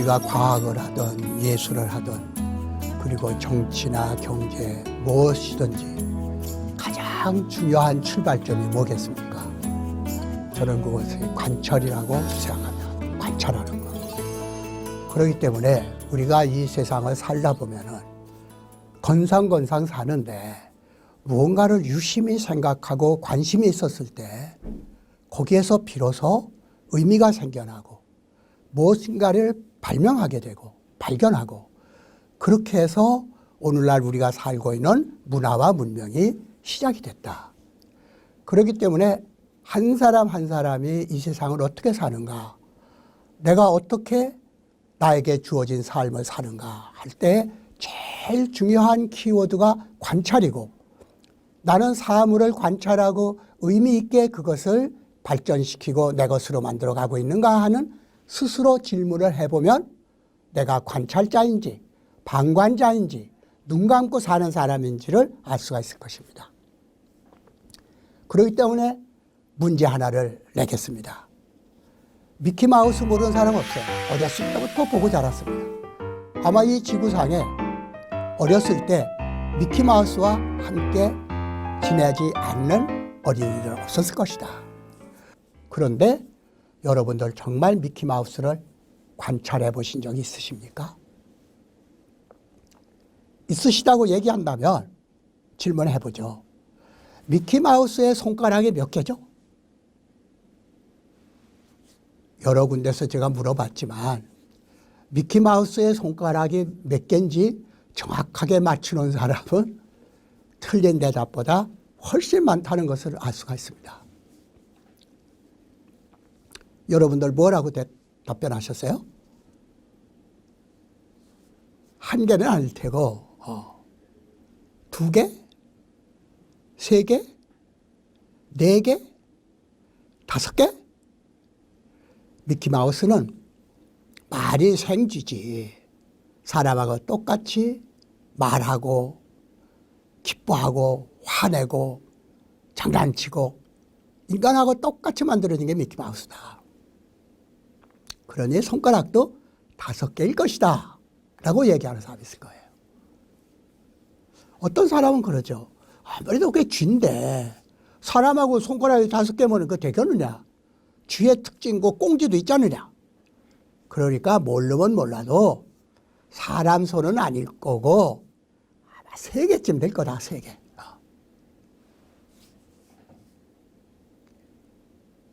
우리가 과학을 하든 예술을 하든 그리고 정치나 경제 무엇이든지 가장 중요한 출발점이 뭐겠습니까? 저는 그것을 관철이라고 생각합니다. 관철하는 것. 그렇기 때문에 우리가 이 세상을 살다 보면은 건상건상 사는데 무언가를 유심히 생각하고 관심이 있었을 때 거기에서 비로소 의미가 생겨나고 무엇인가를 발명하게 되고 발견하고 그렇게 해서 오늘날 우리가 살고 있는 문화와 문명이 시작이 됐다. 그렇기 때문에 한 사람 한 사람이 이 세상을 어떻게 사는가, 내가 어떻게 나에게 주어진 삶을 사는가 할 때 제일 중요한 키워드가 관찰이고, 나는 사물을 관찰하고 의미 있게 그것을 발전시키고 내 것으로 만들어 가고 있는가 하는 스스로 질문을 해보면 내가 관찰자인지 방관자인지 눈 감고 사는 사람인지를 알 수가 있을 것입니다. 그렇기 때문에 문제 하나를 내겠습니다. 미키마우스 모르는 사람 없어요. 어렸을 때부터 보고 자랐습니다. 아마 이 지구상에 어렸을 때 미키마우스와 함께 지내지 않는 어린이들은 없었을 것이다. 그런데 여러분들 정말 미키마우스를 관찰해 보신 적이 있으십니까? 있으시다고 얘기한다면 질문해 보죠. 미키마우스의 손가락이 몇 개죠? 여러 군데서 제가 물어봤지만 미키마우스의 손가락이 몇 개인지 정확하게 맞추는 사람은 틀린 대답보다 훨씬 많다는 것을 알 수가 있습니다. 여러분들 뭐라고 답변하셨어요? 한 개는 아닐 테고, 두 개? 세 개? 네 개? 다섯 개? 미키마우스는 말이 생쥐지. 사람하고 똑같이 말하고 기뻐하고 화내고 장난치고 인간하고 똑같이 만들어진 게 미키마우스다. 그러니 손가락도 5개일 것이다 라고 얘기하는 사람이 있을 거예요. 어떤 사람은 그러죠. 아무래도 그게 쥐인데 사람하고 손가락이 5개면 그거 되겠느냐. 쥐의 특징고 꽁지도 있잖느냐. 그러니까 모르면 몰라도 사람 손은 아닐 거고 아마 3개쯤 될 거다. 3개.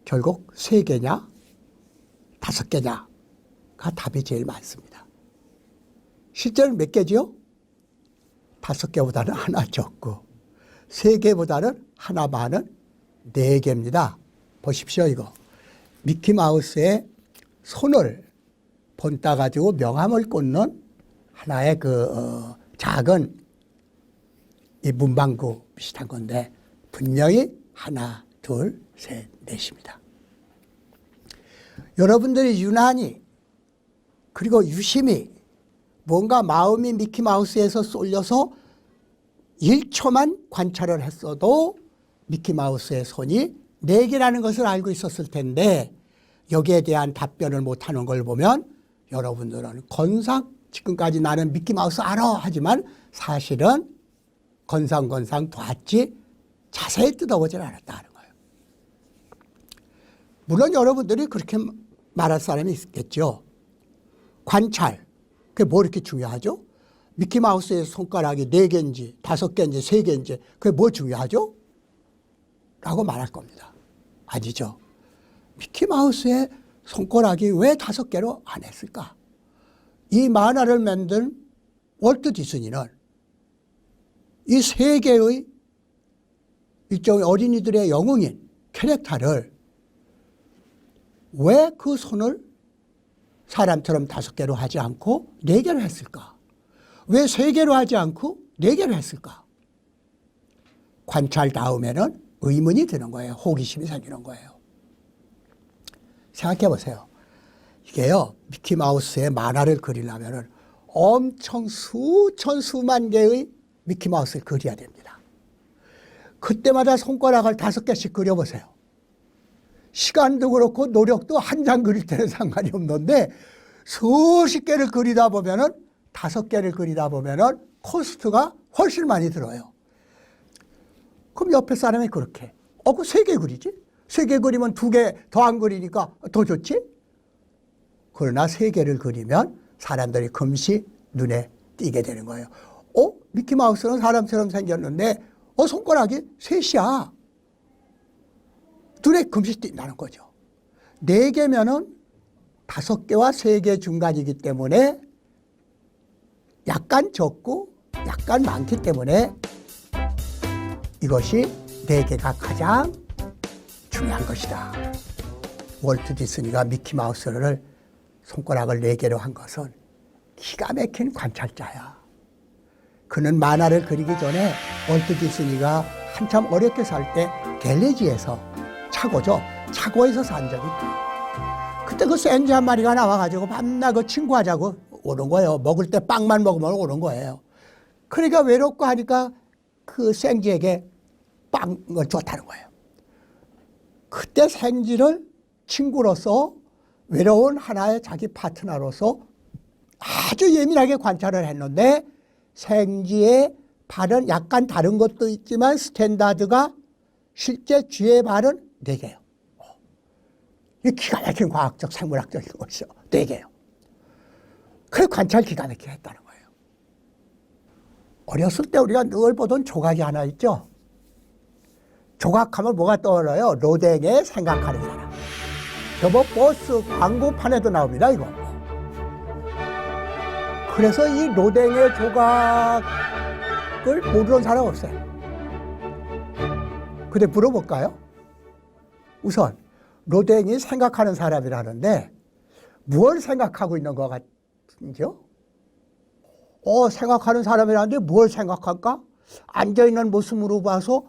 결국 3개냐 5개냐가 답이 제일 많습니다. 실제로 몇 개지요? 5개보다는 하나 적고 3개보다는 하나 많은 4개입니다. 보십시오. 이거 미키마우스의 손을 본따 가지고 명함을 꽂는 하나의 작은 이 문방구 비슷한 건데 분명히 하나, 둘, 셋, 넷입니다. 여러분들이 유난히 그리고 유심히 뭔가 마음이 미키마우스에서 쏠려서 1초만 관찰을 했어도 미키마우스의 손이 4개라는 것을 알고 있었을 텐데 여기에 대한 답변을 못하는 걸 보면 여러분들은 지금까지 나는 미키마우스 알아 하지만 사실은 건상건상 봤지 자세히 뜯어보질 않았다는 거예요. 물론 여러분들이 그렇게 말할 사람이 있겠죠. 관찰, 그게 뭐 이렇게 중요하죠? 미키마우스의 손가락이 4개인지 5개인지 3개인지 그게 뭐 중요하죠? 라고 말할 겁니다. 아니죠. 미키마우스의 손가락이 왜 5개로 안 했을까? 이 만화를 만든 월트 디즈니는 이 3개의 일종의 어린이들의 영웅인 캐릭터를 왜 그 손을 사람처럼 5개로 하지 않고 4개로 했을까? 왜 3개로 하지 않고 4개로 했을까? 관찰 다음에는 의문이 드는 거예요. 호기심이 생기는 거예요. 생각해 보세요. 이게요, 미키마우스의 만화를 그리려면 엄청 수천 수만 개의 미키마우스를 그려야 됩니다. 그때마다 손가락을 5개씩 그려보세요. 시간도 그렇고 노력도 한 장 그릴 때는 상관이 없는데 수십 개를 그리다 보면은 5개를 그리다 보면은 코스트가 훨씬 많이 들어요. 그럼 옆에 사람이 그렇게 그 3개 그리지? 3개 그리면 2개 더 안 그리니까 더 좋지? 그러나 3개를 그리면 사람들이 금시 눈에 띄게 되는 거예요. 미키마우스는 사람처럼 생겼는데 손가락이 3이야. 눈에 금시 띈다는 거죠. 4개면은 5개와 3개 중간이기 때문에 약간 적고 약간 많기 때문에 이것이 4개가 가장 중요한 것이다. 월트 디스니가 미키마우스를 손가락을 4개로 한 것은 기가 막힌 관찰자야. 그는 만화를 그리기 전에 월트 디스니가 한참 어렵게 살 때 갤레지에서 차고에서 산 적이 있다. 그때 그 생쥐 한 마리가 나와가지고 밤낮 그 친구하자고 오는 거예요. 먹을 때 빵만 먹으면 오는 거예요. 그러니까 외롭고 하니까 그 생쥐에게 빵을 줬다는 거예요. 그때 생쥐를 친구로서 외로운 하나의 자기 파트너로서 아주 예민하게 관찰을 했는데 생쥐의 발은 약간 다른 것도 있지만 스탠다드가 실제 쥐의 발은 4개예요. 이 기가 막힌 과학적 생물학적인 것이죠. 4개예요. 그래 관찰 기가 막히게 했다는 거예요. 어렸을 때 우리가 늘 보던 조각이 하나 있죠. 조각하면 뭐가 떠올라요? 로댕의 생각하는 사람. 저 버스 광고판에도 나옵니다, 이거. 그래서 이 로댕의 조각을 모르는 사람 없어요. 근데 물어볼까요? 우선 로댕이 생각하는 사람이라는데 무엇을 생각하고 있는 것 같은지요? 생각하는 사람이라는데 뭘 생각할까? 앉아있는 모습으로 봐서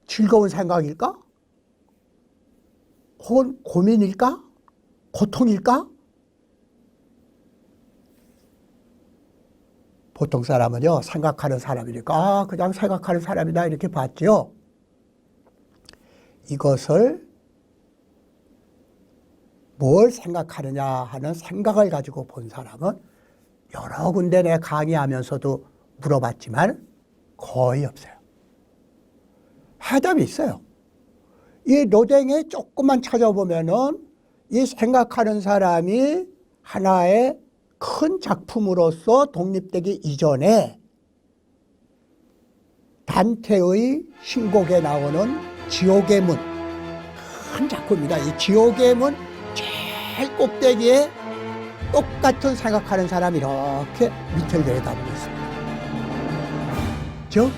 즐거운 생각일까? 혹은 고민일까? 고통일까? 보통 사람은요, 생각하는 사람이니까 그냥 생각하는 사람이다 이렇게 봤죠. 이것을 뭘 생각하느냐 하는 생각을 가지고 본 사람은 여러 군데 내 강의하면서도 물어봤지만 거의 없어요. 해답이 있어요. 이 로댕에 조금만 찾아보면은 이 생각하는 사람이 하나의 큰 작품으로서 독립되기 이전에 단테의 신곡에 나오는 지옥의 문, 큰 작품입니다. 이 지옥의 문 제일 꼭대기에 똑같은 생각하는 사람이 이렇게 밑을 내려다보고 있습니다. 즉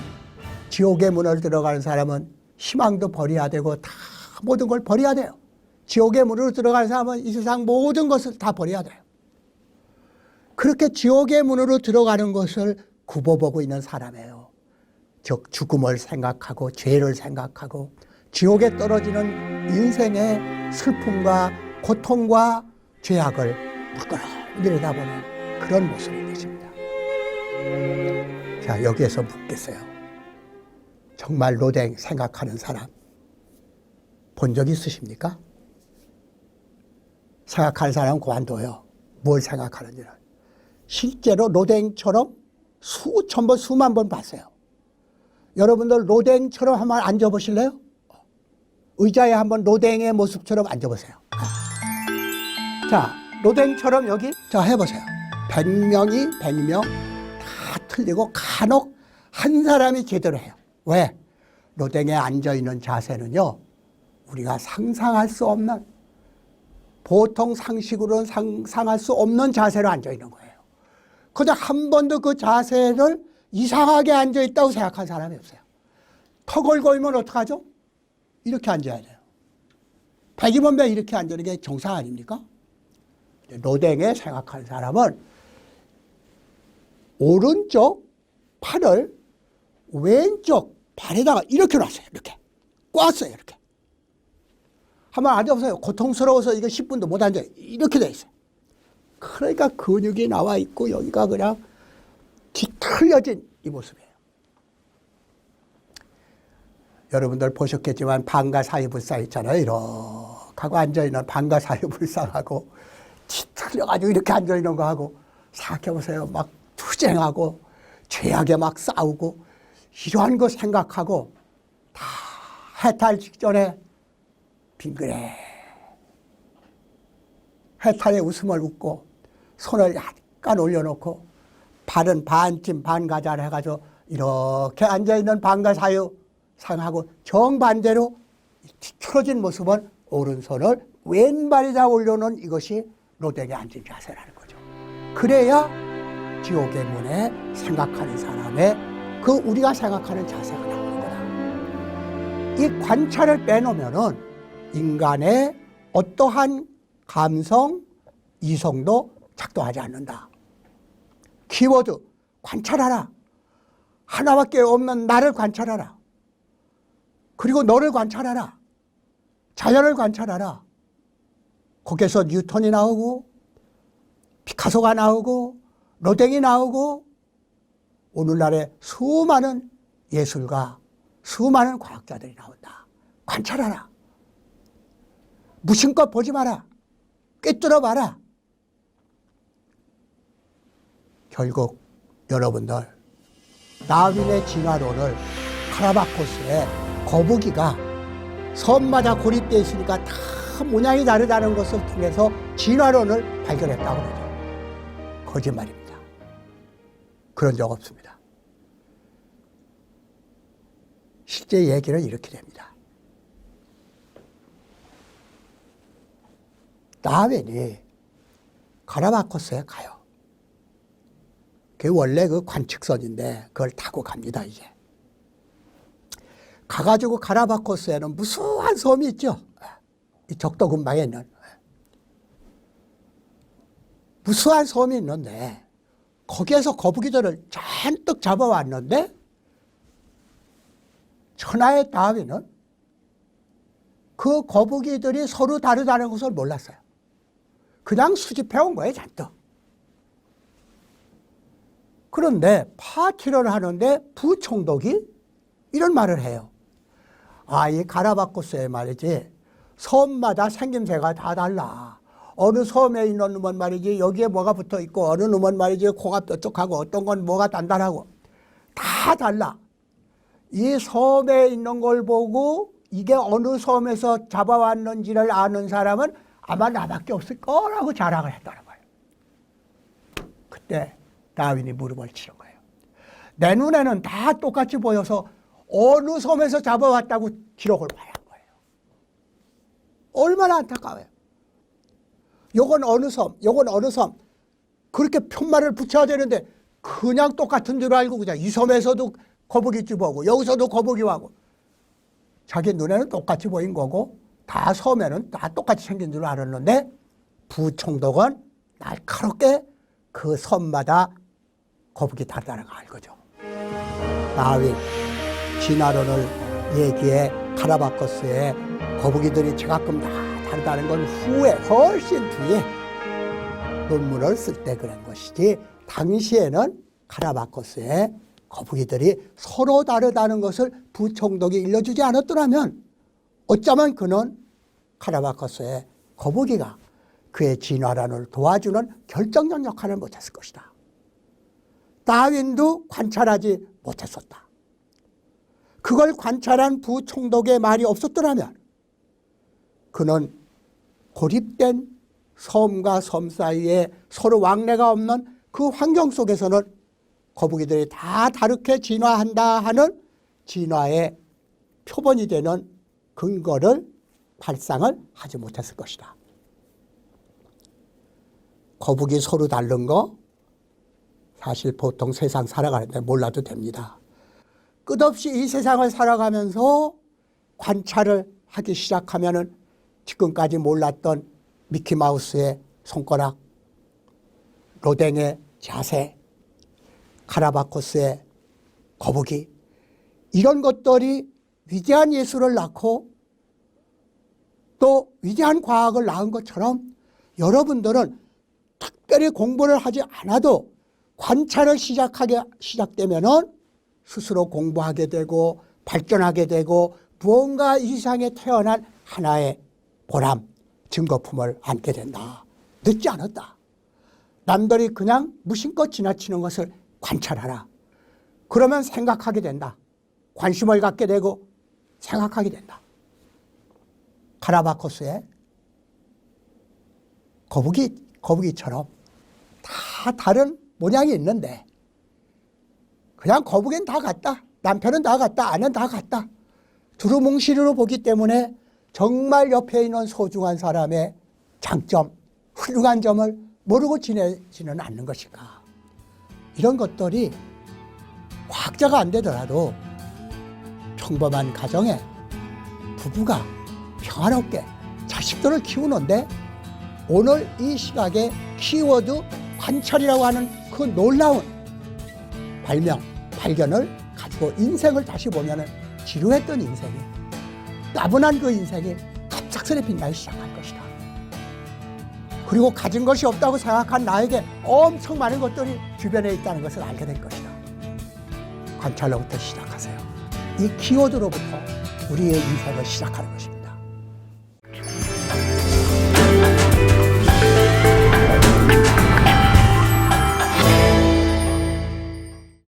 지옥의 문을 들어가는 사람은 희망도 버려야 되고 다 모든 걸 버려야 돼요. 지옥의 문으로 들어가는 사람은 이 세상 모든 것을 다 버려야 돼요. 그렇게 지옥의 문으로 들어가는 것을 굽어보고 있는 사람이에요. 즉 죽음을 생각하고 죄를 생각하고 지옥에 떨어지는 인생의 슬픔과 고통과 죄악을 물끄러 내려다보는 그런 모습인 것입니다. 자, 여기에서 묻겠어요. 정말 로댕 생각하는 사람 본 적 있으십니까? 생각하는 사람은 그만둬요. 뭘 생각하는지는. 실제로 로댕처럼 수천 번, 수만 번 봤어요. 여러분들 로댕처럼 한번 앉아보실래요? 의자에 한번 로댕의 모습처럼 앉아보세요. 자, 로댕처럼 여기 자 해보세요. 100명이 100명 다 틀리고 간혹 한 사람이 제대로 해요. 왜? 로댕에 앉아있는 자세는요, 우리가 상상할 수 없는, 보통 상식으로는 상상할 수 없는 자세로 앉아있는 거예요. 근데 한 번도 그 자세를 이상하게 앉아있다고 생각한 사람이 없어요. 턱을 거이면 어떡하죠? 이렇게 앉아야 돼요. 100이면 왜 이렇게 앉는 게 정상 아닙니까? 로댕에 생각하는 사람은 오른쪽 팔을 왼쪽 발에다가 이렇게 놨어요. 이렇게 꽈어요. 이렇게 한번 앉아보세요. 고통스러워서 이거 10분도 못 앉아요. 이렇게 돼 있어요. 그러니까 근육이 나와 있고 여기가 그냥 뒤틀려진 이 모습이에요. 여러분들 보셨겠지만 방가사유불상 있잖아요. 이렇게 하고 앉아있는 방가사유불상하고 뒤틀려가지고 이렇게 앉아있는 거 하고 생각해보세요. 막 투쟁하고 죄악에 막 싸우고 이러한 거 생각하고 다 해탈 직전에 빙그레 해탈의 웃음을 웃고 손을 약간 올려놓고 발은 반찜 반가자를 해가지고 이렇게 앉아있는 방가 사유 상하고 정반대로 뒤틀어진 모습은 오른손을 왼발에다 올려놓은 이것이 로댕에 앉은 자세라는 거죠. 그래야 지옥의 문에 생각하는 사람의 그 우리가 생각하는 자세가 나오는 거다. 이 관찰을 빼놓으면은 인간의 어떠한 감성, 이성도 작동하지 않는다. 키워드 관찰하라. 하나밖에 없는 나를 관찰하라. 그리고 너를 관찰하라. 자연을 관찰하라. 거기에서 뉴턴이 나오고 피카소가 나오고 로댕이 나오고 오늘날의 수많은 예술가, 수많은 과학자들이 나온다. 관찰하라. 무심껏 보지 마라. 꿰뚫어 봐라. 결국 여러분들 다윈의 진화론을 카라바코스의 거북이가 섬마다 고립되어 있으니까 다 모양이 다르다는 것을 통해서 진화론을 발견했다고 그러죠. 거짓말입니다. 그런 적 없습니다. 실제 얘기는 이렇게 됩니다. 다윈이 카라바코스에 가요. 그게 원래 그 관측선인데 그걸 타고 갑니다, 이제. 가가지고 카라바코스에는 무수한 섬이 있죠. 이 적도 근방에 있는. 무수한 섬이 있는데 거기에서 거북이들을 잔뜩 잡아왔는데 천하의 다윈은 그 거북이들이 서로 다르다는 것을 몰랐어요. 그냥 수집해온 거예요, 잔뜩. 그런데 파티를 하는데 부총독이 이런 말을 해요. 아, 이 카라바코스에 말이지 섬마다 생김새가 다 달라. 어느 섬에 있는 놈은 말이지 여기에 뭐가 붙어 있고 어느 놈은 말이지 코가 뾰족하고 어떤 건 뭐가 단단하고 다 달라. 이 섬에 있는 걸 보고 이게 어느 섬에서 잡아왔는지를 아는 사람은 아마 나밖에 없을 거라고 자랑을 했다는 거예요. 그때 다윈이 무릎을 치는 거예요. 내 눈에는 다 똑같이 보여서 어느 섬에서 잡아왔다고 기록을 봐야 한 거예요. 얼마나 안타까워요. 요건 어느 섬, 요건 어느 섬. 그렇게 편말을 붙여야 되는데 그냥 똑같은 줄 알고 그냥 이 섬에서도 거북이집 오고 여기서도 거북이 와고 자기 눈에는 똑같이 보인 거고 다 섬에는 다 똑같이 생긴 줄 알았는데 부총독은 날카롭게 그 섬마다 거북이 다르다는 걸 알거죠. 다윈 진화론을 얘기해 카라바코스에 거북이들이 제각금 다 다르다는 건 후에 훨씬 뒤에 논문을 쓸 때 그런 것이지 당시에는 카라바코스에 거북이들이 서로 다르다는 것을 부총독이 일러주지 않았더라면 어쩌면 그는 카라바코스의 거북이가 그의 진화론을 도와주는 결정적 역할을 못했을 것이다. 다윈도 관찰하지 못했었다. 그걸 관찰한 부총독의 말이 없었더라면 그는 고립된 섬과 섬 사이에 서로 왕래가 없는 그 환경 속에서는 거북이들이 다 다르게 진화한다 하는 진화의 표본이 되는 근거를 발상을 하지 못했을 것이다. 거북이 서로 다른 거 사실 보통 세상 살아가는데 몰라도 됩니다. 끝없이 이 세상을 살아가면서 관찰을 하기 시작하면은 지금까지 몰랐던 미키마우스의 손가락, 로댕의 자세, 카라바코스의 거북이 이런 것들이 위대한 예술을 낳고 또 위대한 과학을 낳은 것처럼 여러분들은 특별히 공부를 하지 않아도 관찰을 시작되면은 스스로 공부하게 되고 발전하게 되고 무언가 이 세상에 태어난 하나의 보람, 증거품을 안게 된다. 늦지 않았다. 남들이 그냥 무심껏 지나치는 것을 관찰하라. 그러면 생각하게 된다. 관심을 갖게 되고 생각하게 된다. 카라바코스의 거북이처럼 다 다른 모양이 있는데 그냥 거북이는 다 같다. 남편은 다 같다. 아내는 다 같다. 두루뭉실으로 보기 때문에 정말 옆에 있는 소중한 사람의 장점, 훌륭한 점을 모르고 지내지는 않는 것인가. 이런 것들이 과학자가 안 되더라도 평범한 가정에 부부가 평화롭게 자식들을 키우는데 오늘 이 시각에 키워드 관찰이라고 하는 그 놀라운 발견을 가지고 인생을 다시 보면 지루했던 인생이, 따분한 그 인생이 갑작스레 빛나기 시작할 것이다. 그리고 가진 것이 없다고 생각한 나에게 엄청 많은 것들이 주변에 있다는 것을 알게 될 것이다. 관찰로부터 시작하세요. 이 키워드로부터 우리의 인생을 시작하는 것입니다.